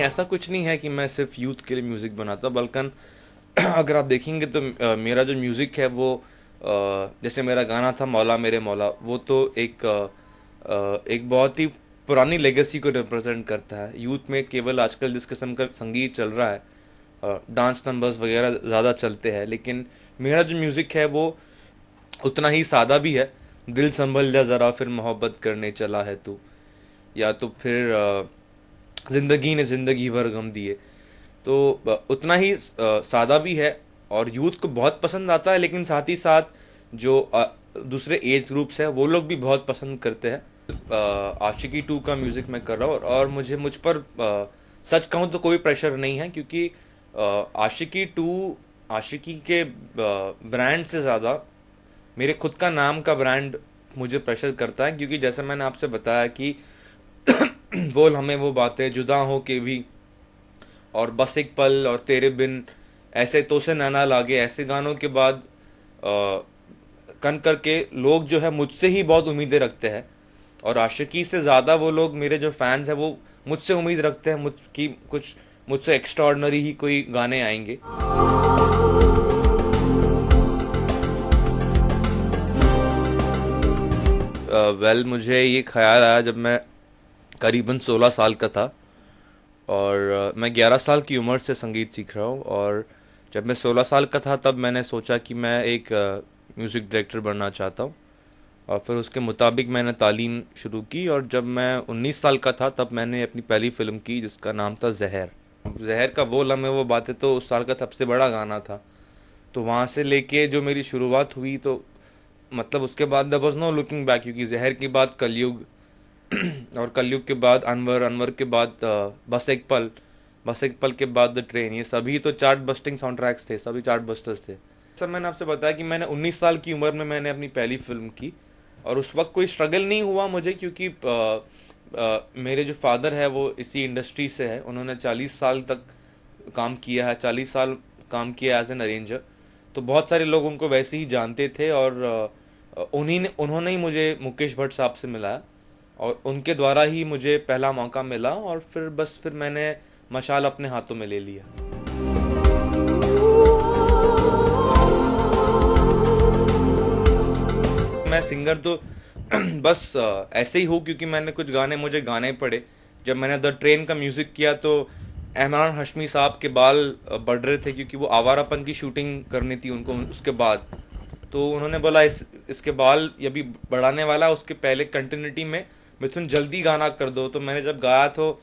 ऐसा कुछ नहीं है कि मैं सिर्फ यूथ के लिए म्यूज़िक बनाता, बल्कि अगर आप देखेंगे तो मेरा जो म्यूज़िक है वो जैसे मेरा गाना था मौला मेरे मौला, वो तो एक बहुत ही पुरानी लेगेसी को रिप्रेजेंट करता है। यूथ में केवल आजकल जिस किस्म का संगीत चल रहा है, डांस नंबर्स वगैरह ज़्यादा चलते हैं, लेकिन मेरा जो म्यूज़िक है वो उतना ही सादा भी है। दिल संभल जा ज़रा फिर मोहब्बत करने चला है तू, या तो फिर जिंदगी ने जिंदगी भर गम दिए, तो उतना ही सादा भी है और यूथ को बहुत पसंद आता है। लेकिन साथ ही साथ जो दूसरे एज ग्रुप्स हैं वो लोग भी बहुत पसंद करते हैं। आशिकी 2 का म्यूजिक मैं कर रहा हूँ और मुझ पर सच कहूँ तो कोई प्रेशर नहीं है, क्योंकि आशिकी 2 आशिकी के ब्रांड से ज़्यादा मेरे खुद का नाम का ब्रांड मुझे प्रेशर करता है। क्योंकि जैसे मैंने आपसे बताया कि बोल हमें वो बातें जुदा हो के भी, और बस एक पल, और तेरे बिन, ऐसे तो से नैना लागे, ऐसे गानों के बाद कन करके लोग जो है मुझसे ही बहुत उम्मीदें रखते हैं। और आशिकी से ज़्यादा वो लोग, मेरे जो फैंस हैं, वो मुझसे उम्मीद रखते हैं कि कुछ मुझसे एक्स्ट्राऑर्डिनरी ही कोई गाने आएंगे। मुझे ये ख्याल आया जब मैं करीबन 16 साल का था, और मैं 11 साल की उम्र से संगीत सीख रहा हूँ। और जब मैं 16 साल का था तब मैंने सोचा कि मैं एक म्यूज़िक डायरेक्टर बनना चाहता हूँ, और फिर उसके मुताबिक मैंने तालीम शुरू की। और जब मैं 19 साल का था तब मैंने अपनी पहली फिल्म की, जिसका नाम था जहर। जहर का वो लम्हे वो बातें तो उस साल का सबसे बड़ा गाना था। तो वहाँ से लेके जो मेरी शुरुआत हुई, तो मतलब उसके बाद there was no looking back, क्योंकि जहर के बाद कलयुग, और कलयुग के बाद अनवर, अनवर के बाद बस एक पल, बस एक पल के बाद द ट्रेन, ये सभी तो चार्ट बस्टिंग साउंड ट्रैक्स थे, सभी चार्ट बस्टर्स थे। सर मैंने आपसे बताया कि मैंने 19 साल की उम्र में मैंने अपनी पहली फिल्म की, और उस वक्त कोई स्ट्रगल नहीं हुआ मुझे, क्योंकि मेरे जो फादर है वो इसी इंडस्ट्री से है। उन्होंने 40 साल तक काम किया है, 40 साल काम किया एज एन अरेंजर। तो बहुत सारे लोग उनको वैसे ही जानते थे, और उन्होंने ही मुझे मुकेश भट्ट साहब से मिलाया, और उनके द्वारा ही मुझे पहला मौका मिला, और फिर मैंने मशाल अपने हाथों में ले लिया। मैं सिंगर तो बस ऐसे ही हूँ, क्योंकि मैंने कुछ गाने मुझे गाने पड़े। जब मैंने द ट्रेन का म्यूजिक किया तो इमरान हाशमी साहब के बाल बढ़ रहे थे, क्योंकि वो आवारापन की शूटिंग करनी थी उनको उसके बाद। तो उन्होंने बोला इसके बाल अभी बढ़ाने वाला, उसके पहले कंटिन्यूटी में मिथुन जल्दी गाना कर दो। तो मैंने जब गाया तो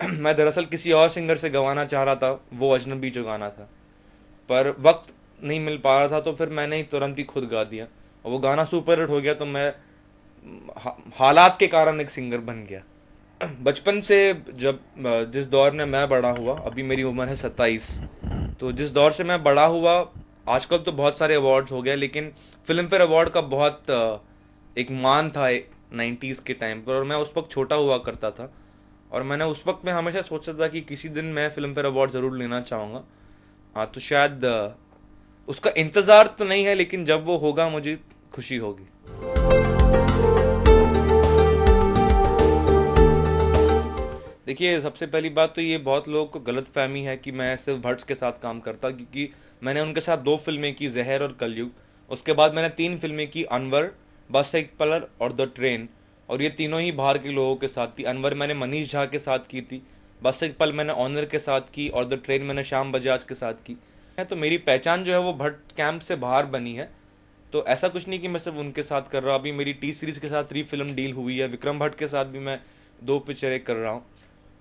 मैं दरअसल किसी और सिंगर से गवाना चाह रहा था, वो अजनबी जो गाना था, पर वक्त नहीं मिल पा रहा था, तो फिर मैंने ही तुरंत ही खुद गा दिया, और वो गाना सुपर हिट हो गया। तो मैं हालात के कारण एक सिंगर बन गया। बचपन से जब जिस दौर में मैं बड़ा हुआ, अभी मेरी उम्र है 27, तो जिस दौर से मैं बड़ा हुआ, आजकल तो बहुत सारे अवार्ड्स हो गए, लेकिन फिल्म फेयर अवार्ड का बहुत एक मान था 90s के टाइम पर, और मैं उस वक्त छोटा हुआ करता था, और मैंने उस वक्त में हमेशा सोचा था कि किसी दिन मैं फिल्म फेयर अवार्ड जरूर लेना चाहूंगा। हाँ, तो शायद उसका इंतजार तो नहीं है, लेकिन जब वो होगा मुझे खुशी होगी। देखिए, सबसे पहली बात तो ये बहुत लोगों को गलत फहमी है कि मैं सिर्फ भट्ट के साथ काम करता, क्योंकि मैंने उनके साथ 2 फिल्में की, जहर और कलयुग। उसके बाद मैंने 3 फिल्में की, अनवर, बस एक पल और द ट्रेन, और ये तीनों ही बाहर के लोगों के साथ थी। अनवर मैंने मनीष झा के साथ की थी, बस एक पल मैंने ऑनर के साथ की, और द ट्रेन मैंने श्याम बजाज के साथ की। तो मेरी पहचान जो है वो भट्ट कैंप से बाहर बनी है। तो ऐसा कुछ नहीं कि मैं सिर्फ उनके साथ कर रहा हूँ। अभी मेरी टी सीरीज के साथ 3 फिल्म डील हुई है, विक्रम भट्ट के साथ भी मैं 2 पिक्चरें कर रहा हूँ,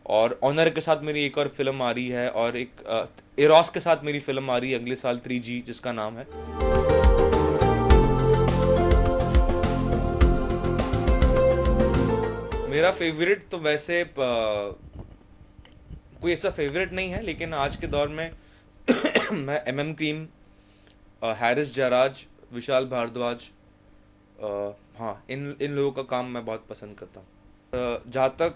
और ऑनर के साथ मेरी एक और फिल्म आ रही है, और एक एरोस के साथ मेरी फिल्म आ रही है अगले साल 3G, जिसका नाम है। मेरा फेवरेट तो वैसे कोई ऐसा फेवरेट नहीं है, लेकिन आज के दौर में मैं MM cream, Harris Jayraj, Vishal Bhardwaj, हाँ, इन लोगों का काम मैं बहुत पसंद करता हूँ। जहाँ तक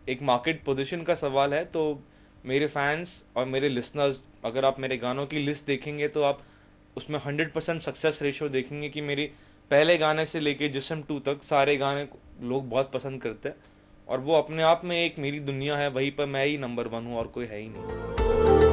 एक मार्केट पोजीशन का सवाल है, तो मेरे फैंस और मेरे लिसनर्स, अगर आप मेरे गानों की लिस्ट देखेंगे तो आप उसमें 100% सक्सेस रेशियो देखेंगे कि मेरे पहले गाने से लेके जिस्म 2 तक सारे गाने लोग बहुत पसंद करते हैं। और वो अपने आप में एक मेरी दुनिया है, वहीं पर मैं ही नंबर वन हूँ और कोई है ही नहीं।